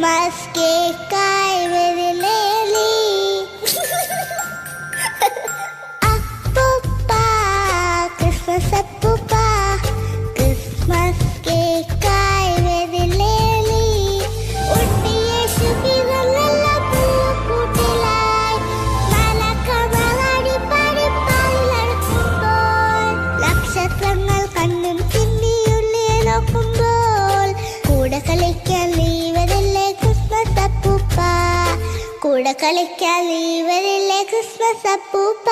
Christmas കേക്കായി വരില്ലേലി അപ്പൂപ്പ Christmas അപ്പൂപ്പ Christmas കേക്കായി വരില്ലേലി ഉണ്ണിയേശു പിറന്നല്ല പൂക്കൂട്ടിലായി മലക്കമലാടി പാടി പാലിലടക്കുമ്പോൾ നക്ഷത്രങ്ങൾ കണ്ണും ചിമ്മിയുള്ളിൽ നോക്കുമ്പോൾ കൂടെ കളിക്കാൻ നീവരില്ലേ ക്രിസ്മസ് അപ്പൂപ്പ കൂടെ കളിക്കാൻ നീവരില്ലേ ക്രിസ്മസ് അപ്പൂപ്പ